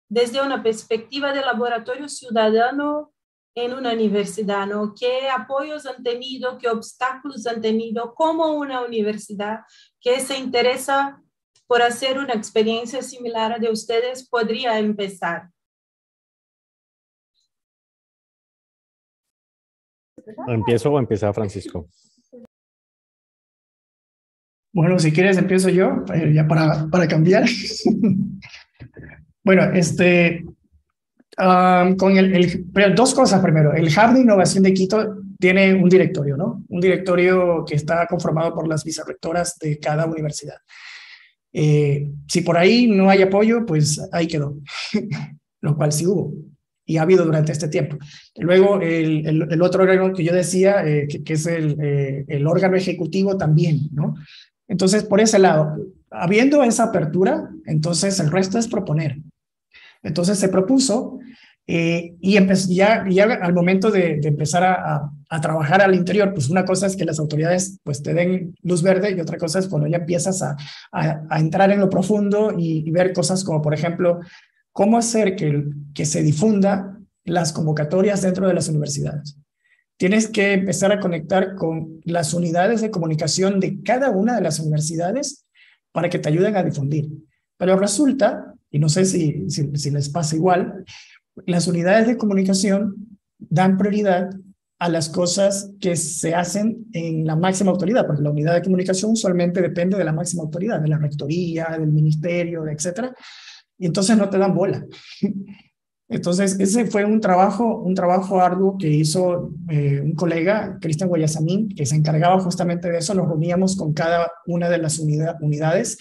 desde una perspectiva de laboratorio ciudadano en una universidad, ¿no? ¿Qué apoyos han tenido, qué obstáculos han tenido como una universidad que se interesa por hacer una experiencia similar a de ustedes podría empezar? ¿Empiezo o empieza Francisco? Bueno, si quieres empiezo yo, ya para cambiar. Bueno, pero dos cosas primero. El Hub de Innovación de Quito tiene un directorio, ¿no? Un directorio que está conformado por las vicerrectoras de cada universidad. Si por ahí no hay apoyo, pues ahí quedó, lo cual sí hubo y ha habido durante este tiempo. Luego, el otro órgano que yo decía, que es el órgano ejecutivo también, ¿no? Entonces, por ese lado, habiendo esa apertura, entonces el resto es proponer. Entonces se propuso y ya al momento de empezar a trabajar al interior, pues una cosa es que las autoridades pues te den luz verde, y otra cosa es cuando ya empiezas a entrar en lo profundo y ver cosas como, por ejemplo, cómo hacer que se difunda las convocatorias dentro de las universidades. Tienes que empezar a conectar con las unidades de comunicación de cada una de las universidades para que te ayuden a difundir. Pero resulta, y no sé si les pasa igual, las unidades de comunicación dan prioridad a las cosas que se hacen en la máxima autoridad, porque la unidad de comunicación usualmente depende de la máxima autoridad, de la rectoría, del ministerio, etcétera, y entonces no te dan bola. Entonces, ese fue un trabajo arduo que hizo un colega, Cristian Guayasamín, que se encargaba justamente de eso. Nos reuníamos con cada una de las unidades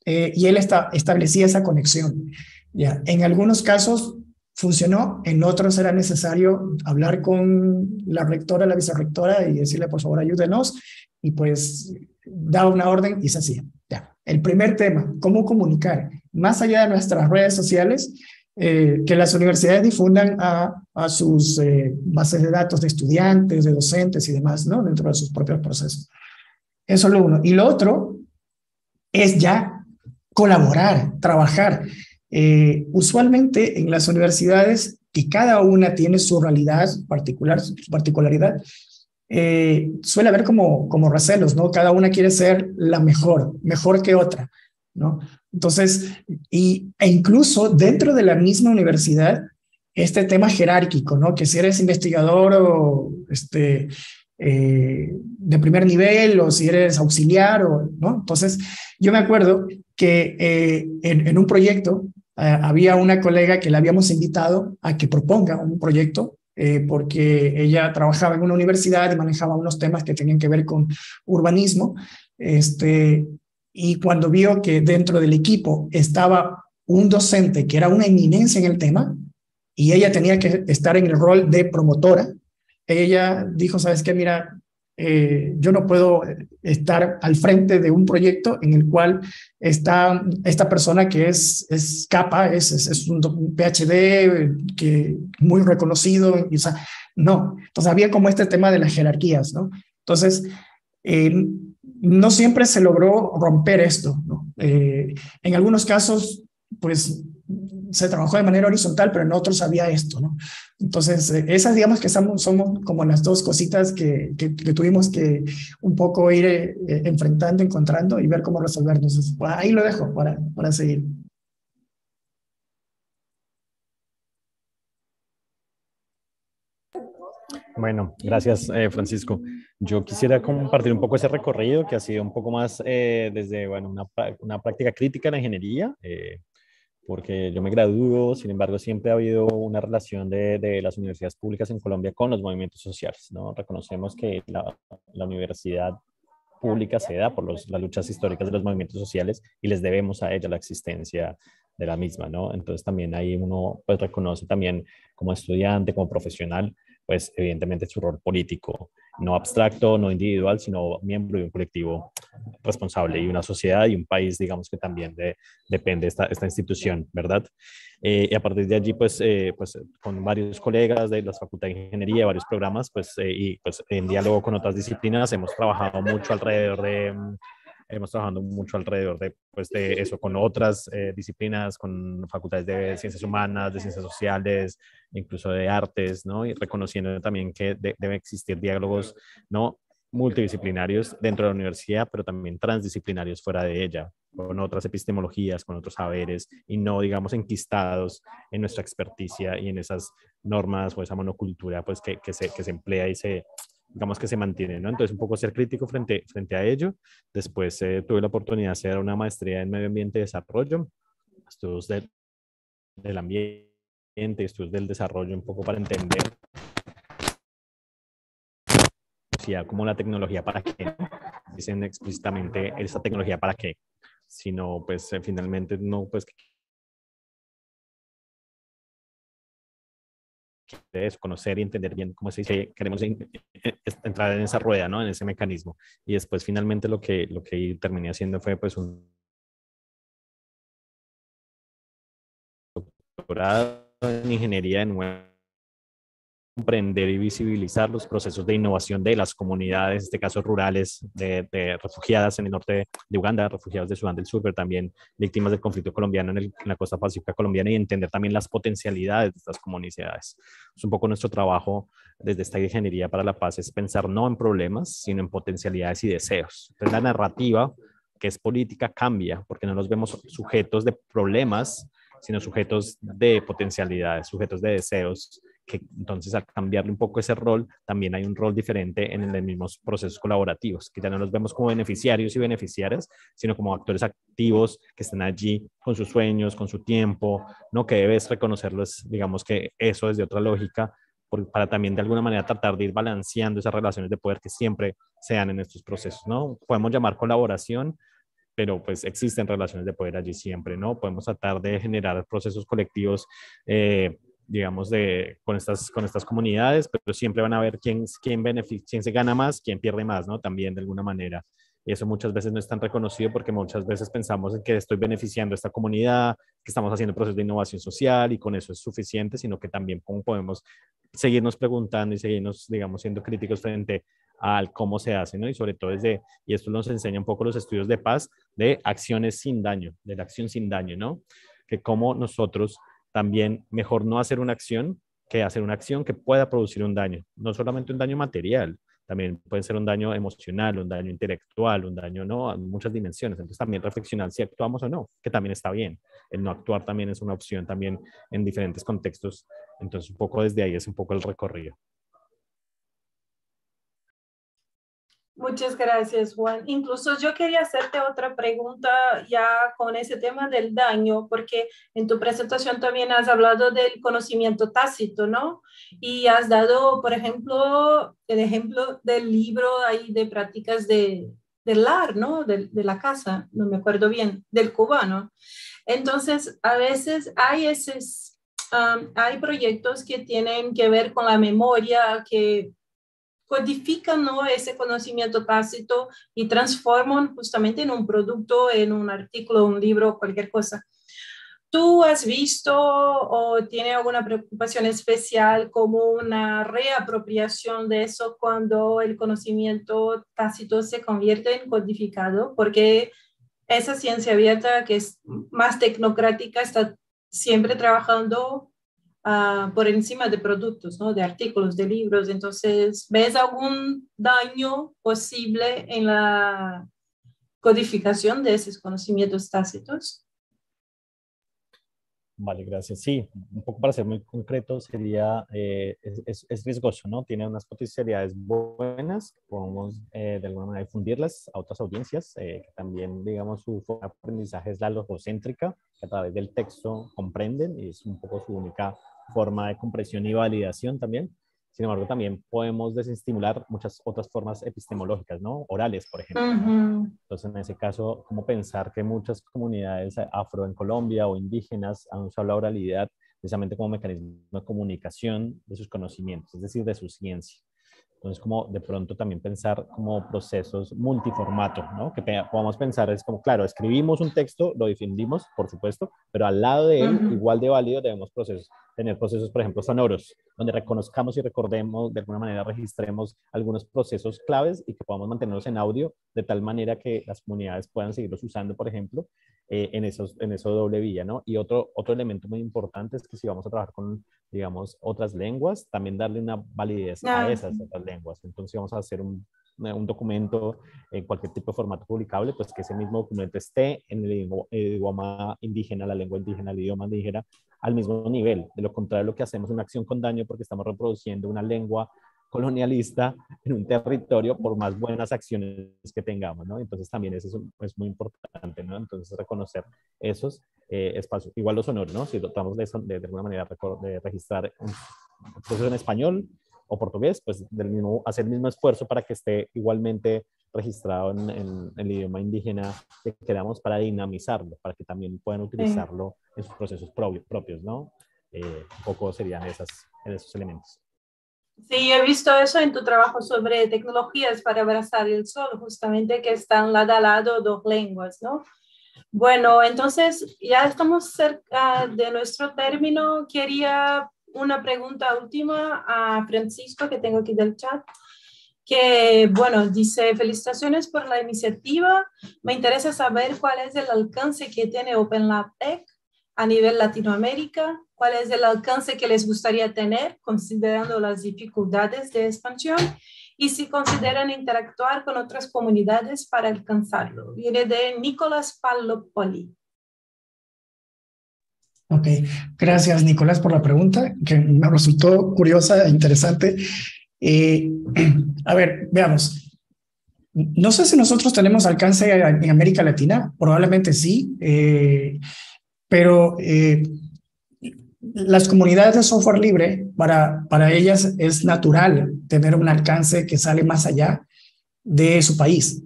y él establecía esa conexión. Ya. En algunos casos funcionó, en otros era necesario hablar con la rectora, la vicerrectora y decirle, por favor, ayúdenos, y pues daba una orden y se hacía. Ya. El primer tema, cómo comunicar, más allá de nuestras redes sociales, que las universidades difundan a sus bases de datos de estudiantes, de docentes y demás, ¿no? Dentro de sus propios procesos. Eso es lo uno. Y lo otro es ya colaborar, trabajar. Usualmente en las universidades, que cada una tiene su realidad particular, su particularidad, suele haber como recelos, ¿no? Cada una quiere ser la mejor, mejor que otra, ¿no? Entonces, e incluso dentro de la misma universidad, este tema jerárquico, ¿no? Que si eres investigador o de primer nivel o si eres auxiliar, o, ¿no? Entonces, yo me acuerdo que en un proyecto había una colega que le habíamos invitado a que proponga un proyecto porque ella trabajaba en una universidad y manejaba unos temas que tenían que ver con urbanismo. Y cuando vio que dentro del equipo estaba un docente que era una eminencia en el tema y ella tenía que estar en el rol de promotora, ella dijo, ¿sabes qué? Mira, yo no puedo estar al frente de un proyecto en el cual está esta persona que es capa, es un PhD que muy reconocido, y, o sea, no. Entonces había como este tema de las jerarquías, ¿no? Entonces, eh, no siempre se logró romper esto, ¿no? En algunos casos, pues se trabajó de manera horizontal, pero en otros había esto, ¿no? Entonces, esas digamos que somos como las dos cositas que tuvimos que un poco ir enfrentando, encontrando y ver cómo resolvernos. Entonces, ahí lo dejo para seguir. Bueno, gracias, Francisco. Yo quisiera compartir un poco ese recorrido que ha sido un poco más desde, bueno, una práctica crítica en la ingeniería, porque yo me gradúo, sin embargo, siempre ha habido una relación de las universidades públicas en Colombia con los movimientos sociales, ¿no? Reconocemos que la universidad pública se da por las luchas históricas de los movimientos sociales y les debemos a ella la existencia de la misma, ¿no? Entonces también ahí uno pues reconoce también como estudiante, como profesional, pues evidentemente su rol político, no abstracto, no individual, sino miembro de un colectivo responsable y una sociedad y un país, digamos que también depende esta institución, ¿verdad? Y a partir de allí, pues con varios colegas de la Facultad de Ingeniería, varios programas, y pues en diálogo con otras disciplinas, hemos trabajado mucho alrededor de eso, con otras disciplinas, con facultades de ciencias humanas, de ciencias sociales, incluso de artes, ¿no? Y reconociendo también que deben existir diálogos, ¿no? Multidisciplinarios dentro de la universidad, pero también transdisciplinarios fuera de ella, con otras epistemologías, con otros saberes, y no, digamos, enquistados en nuestra experticia y en esas normas o esa monocultura, pues, que se emplea y digamos que se mantiene, ¿no? Entonces, un poco ser crítico frente a ello. Después tuve la oportunidad de hacer una maestría en medio ambiente y desarrollo, estudios del ambiente, estudios del desarrollo, un poco para entender como la tecnología para qué, ¿no? Dicen explícitamente esa tecnología para qué, sino pues finalmente no, pues es conocer y entender bien cómo se dice, queremos entrar en esa rueda, ¿no? En ese mecanismo. Y después finalmente lo que terminé haciendo fue pues un doctorado en ingeniería de nuevo, comprender y visibilizar los procesos de innovación de las comunidades, en este caso rurales, de refugiadas en el norte de Uganda, refugiados de Sudán del Sur, pero también víctimas del conflicto colombiano en la costa pacífica colombiana, y entender también las potencialidades de estas comunidades. Es un poco nuestro trabajo desde esta ingeniería para la paz, es pensar no en problemas, sino en potencialidades y deseos. Entonces la narrativa, que es política, cambia, porque no nos vemos sujetos de problemas, sino sujetos de potencialidades, sujetos de deseos, que entonces al cambiarle un poco ese rol, también hay un rol diferente en los mismos procesos colaborativos, que ya no nos vemos como beneficiarios y beneficiarias, sino como actores activos que están allí con sus sueños, con su tiempo, ¿no? Que debes reconocerlos, digamos que eso es de otra lógica, para también de alguna manera tratar de ir balanceando esas relaciones de poder que siempre se dan en estos procesos, ¿no? Podemos llamar colaboración, pero pues existen relaciones de poder allí siempre, ¿no? Podemos tratar de generar procesos colectivos, digamos, con estas comunidades, pero siempre van a ver quién se gana más, quién pierde más, ¿no? También de alguna manera. Y eso muchas veces no es tan reconocido porque muchas veces pensamos en que estoy beneficiando a esta comunidad, que estamos haciendo procesos de innovación social y con eso es suficiente, sino que también cómo podemos seguirnos preguntando y seguirnos, digamos, siendo críticos frente al cómo se hace, ¿no? Y sobre todo y esto nos enseña un poco los estudios de paz, de acciones sin daño, de la acción sin daño, ¿no? que como nosotros también mejor no hacer una acción que hacer una acción que pueda producir un daño, no solamente un daño material, también puede ser un daño emocional, un daño intelectual, un daño, ¿no? A muchas dimensiones. Entonces también reflexionar si actuamos o no, que también está bien. El no actuar también es una opción también en diferentes contextos. Entonces un poco desde ahí es un poco el recorrido. Muchas gracias, Juan. Incluso yo quería hacerte otra pregunta ya con ese tema del daño, porque en tu presentación también has hablado del conocimiento tácito, ¿no? Y has dado, por ejemplo, el ejemplo del libro ahí de prácticas del lar, ¿no? De la casa, no me acuerdo bien, del cubano. Entonces, a veces hay proyectos que tienen que ver con la memoria, que codifican, ¿no?, ese conocimiento tácito y transforman justamente en un producto, en un artículo, un libro, cualquier cosa. ¿Tú has visto o tiene alguna preocupación especial como una reapropiación de eso cuando el conocimiento tácito se convierte en codificado? Porque esa ciencia abierta que es más tecnocrática está siempre trabajando por encima de productos, ¿no? De artículos, de libros. Entonces, ¿ves algún daño posible en la codificación de esos conocimientos tácitos? Vale, gracias. Sí, un poco para ser muy concreto, sería, es riesgoso, ¿no? Tiene unas potencialidades buenas, podemos de alguna manera difundirlas a otras audiencias, que también, digamos, su forma de aprendizaje es la logocéntrica, que a través del texto comprenden y es un poco su única forma de compresión y validación también. Sin embargo, también podemos desestimular muchas otras formas epistemológicas, ¿no? Orales, por ejemplo, ¿no? Entonces, en ese caso, ¿cómo pensar que muchas comunidades afro en Colombia o indígenas han usado la oralidad precisamente como mecanismo de comunicación de sus conocimientos, es decir, de su ciencia? Entonces, como de pronto también pensar como procesos multiformato, ¿no? Que podamos pensar, es como, claro, escribimos un texto, lo difundimos, por supuesto, pero al lado de él, igual de válido, debemos tener procesos, por ejemplo, sonoros, donde reconozcamos y recordemos, de alguna manera registremos algunos procesos claves y que podamos mantenerlos en audio, de tal manera que las comunidades puedan seguirlos usando, por ejemplo, en eso doble vía, ¿no? Y otro elemento muy importante es que si vamos a trabajar con, digamos, otras lenguas, también darle una validez a esas otras lenguas. Entonces, si vamos a hacer un documento en cualquier tipo de formato publicable, pues que ese mismo documento esté en el idioma indígena, la lengua indígena, el idioma indígena, al mismo nivel. De lo contrario, lo que hacemos es una acción con daño porque estamos reproduciendo una lengua colonialista en un territorio por más buenas acciones que tengamos, ¿no? Entonces también eso es muy importante, ¿no? Entonces reconocer esos espacios. Igual lo sonoro, ¿no? Si tratamos de alguna manera de registrar un proceso en español o portugués, pues hacer el mismo esfuerzo para que esté igualmente registrado en el idioma indígena que queramos para dinamizarlo, para que también puedan utilizarlo en sus procesos propios, ¿no? Un poco serían esos elementos. Sí, he visto eso en tu trabajo sobre tecnologías para abrazar el sol, justamente que están lado a lado dos lenguas, ¿no? Bueno, entonces ya estamos cerca de nuestro término. Quería una pregunta última a Francisco, que tengo aquí del chat, que, bueno, dice, felicitaciones por la iniciativa. Me interesa saber cuál es el alcance que tiene Open Lab Tech a nivel Latinoamérica, cuál es el alcance que les gustaría tener, considerando las dificultades de expansión, y si consideran interactuar con otras comunidades para alcanzarlo. Viene de Nicolás Pallopoli. Ok, gracias Nicolás por la pregunta, que me resultó curiosa e interesante. A ver, veamos. No sé si nosotros tenemos alcance en América Latina, probablemente sí, pero las comunidades de software libre, para ellas es natural tener un alcance que sale más allá de su país.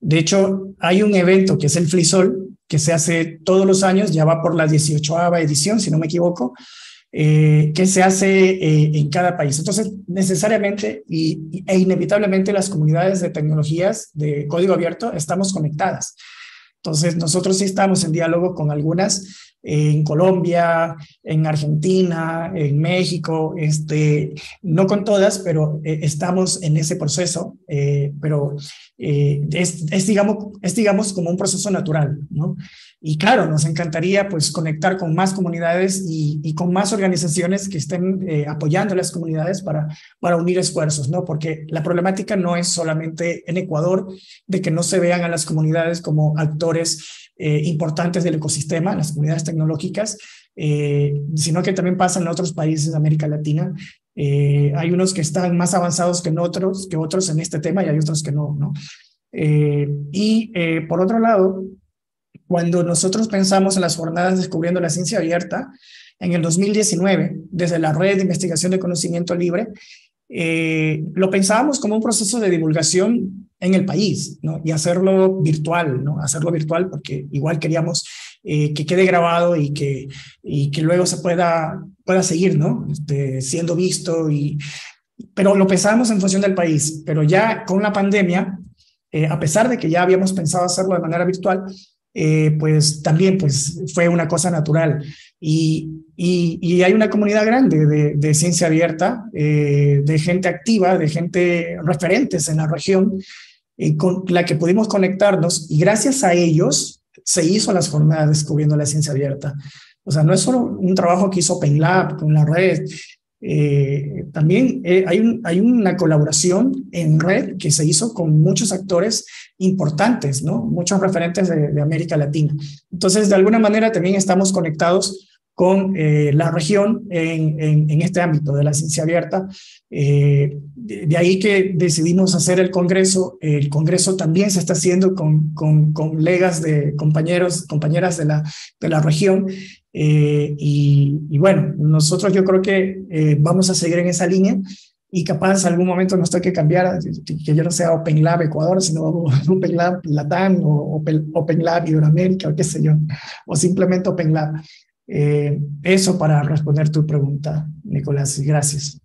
De hecho, hay un evento que es el FLISOL, que se hace todos los años, ya va por la 18ª edición, si no me equivoco, que se hace en cada país. Entonces, necesariamente e inevitablemente las comunidades de tecnologías de código abierto estamos conectadas. Entonces, nosotros sí estamos en diálogo con algunas en Colombia, en Argentina, en México, no con todas, pero estamos en ese proceso, pero digamos, como un proceso natural, ¿no? Y claro, nos encantaría pues conectar con más comunidades y con más organizaciones que estén apoyando a las comunidades para unir esfuerzos, ¿no? Porque la problemática no es solamente en Ecuador de que no se vean a las comunidades como actores importantes del ecosistema, las comunidades tecnológicas, sino que también pasa en otros países de América Latina. Hay unos que están más avanzados que otros en este tema y hay otros que no, ¿no? Por otro lado, cuando nosotros pensamos en las jornadas Descubriendo la Ciencia Abierta, en el 2019, desde la Red de Investigación de Conocimiento Libre, lo pensábamos como un proceso de divulgación en el país, ¿no? Y hacerlo virtual, ¿no? Hacerlo virtual porque igual queríamos que quede grabado y que luego se pueda seguir, ¿no? Siendo visto, pero lo pensábamos en función del país. Pero ya con la pandemia, a pesar de que ya habíamos pensado hacerlo de manera virtual, pues también pues, fue una cosa natural. Y hay una comunidad grande de ciencia abierta, de gente activa, de gente referentes en la región, con la que pudimos conectarnos, y gracias a ellos se hizo las jornadas Descubriendo la Ciencia Abierta. O sea, no es solo un trabajo que hizo OpenLab con la red, también hay una colaboración en red que se hizo con muchos actores importantes, ¿no? Muchos referentes de América Latina. Entonces, de alguna manera también estamos conectados con la región en este ámbito de la ciencia abierta. De ahí que decidimos hacer el Congreso. El Congreso también se está haciendo con colegas compañeras de la región. Bueno, nosotros yo creo que vamos a seguir en esa línea y capaz en algún momento nos toque cambiar, que yo no sea OpenLab Ecuador, sino OpenLab Latam o OpenLab Iberoamérica o qué sé yo, o simplemente OpenLab. Eso para responder tu pregunta, Nicolás. Gracias.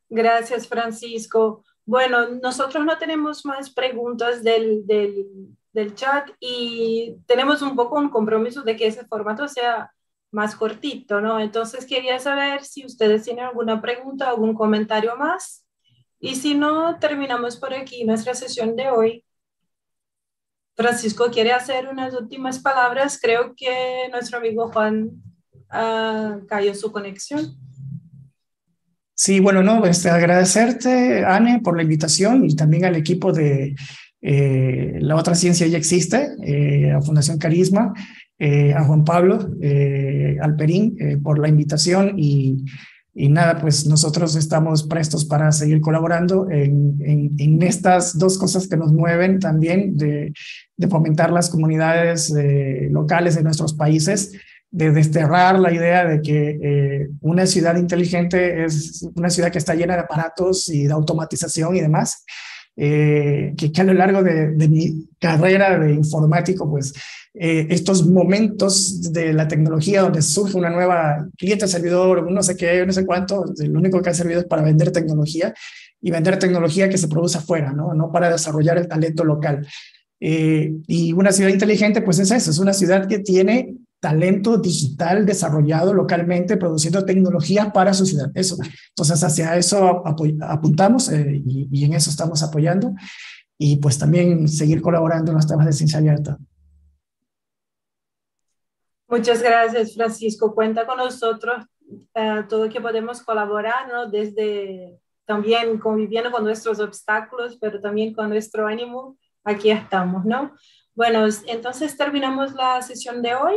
Gracias, Francisco. Bueno, nosotros no tenemos más preguntas del chat y tenemos un poco un compromiso de que ese formato sea más cortito, ¿no? Entonces quería saber si ustedes tienen alguna pregunta, algún comentario más. Y si no, terminamos por aquí nuestra sesión de hoy. Francisco quiere hacer unas últimas palabras. Creo que nuestro amigo Juan cayó su conexión. Sí, bueno, no, agradecerte, Anne, por la invitación y también al equipo de La Otra Ciencia Ya Existe, a Fundación Carisma, a Juan Pablo Alperín por la invitación y nada, pues nosotros estamos prestos para seguir colaborando en estas dos cosas que nos mueven también, de fomentar las comunidades locales de nuestros países, de desterrar la idea de que una ciudad inteligente es una ciudad que está llena de aparatos y de automatización y demás, que a lo largo de mi carrera de informático, pues estos momentos de la tecnología donde surge una nueva cliente-servidor, no sé qué, no sé cuánto, lo único que ha servido es para vender tecnología y vender tecnología que se produce afuera, no para desarrollar el talento local. Y una ciudad inteligente, pues es eso, es una ciudad que tiene talento digital desarrollado localmente, produciendo tecnología para su ciudad. Eso. Entonces, hacia eso apuntamos y en eso estamos apoyando. Y pues también seguir colaborando en los temas de ciencia abierta. Muchas gracias, Francisco. Cuenta con nosotros todo que podemos colaborar, ¿no? Desde también conviviendo con nuestros obstáculos, pero también con nuestro ánimo. Aquí estamos, ¿no? Bueno, entonces terminamos la sesión de hoy.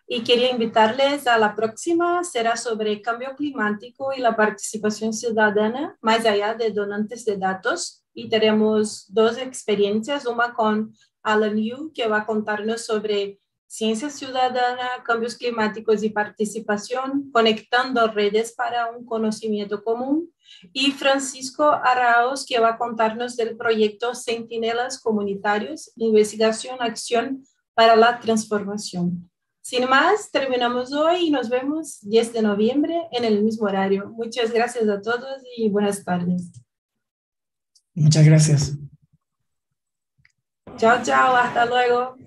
Y quería invitarles a la próxima, será sobre cambio climático y la participación ciudadana, más allá de donantes de datos. Y tenemos dos experiencias, una con Alan Yu, que va a contarnos sobre ciencia ciudadana, cambios climáticos y participación, conectando redes para un conocimiento común. Y Francisco Arauz, que va a contarnos del proyecto Centinelas Comunitarios, Investigación, Acción para la Transformación. Sin más, terminamos hoy y nos vemos 10 de noviembre en el mismo horario. Muchas gracias a todos y buenas tardes. Muchas gracias. Chao, chao, hasta luego.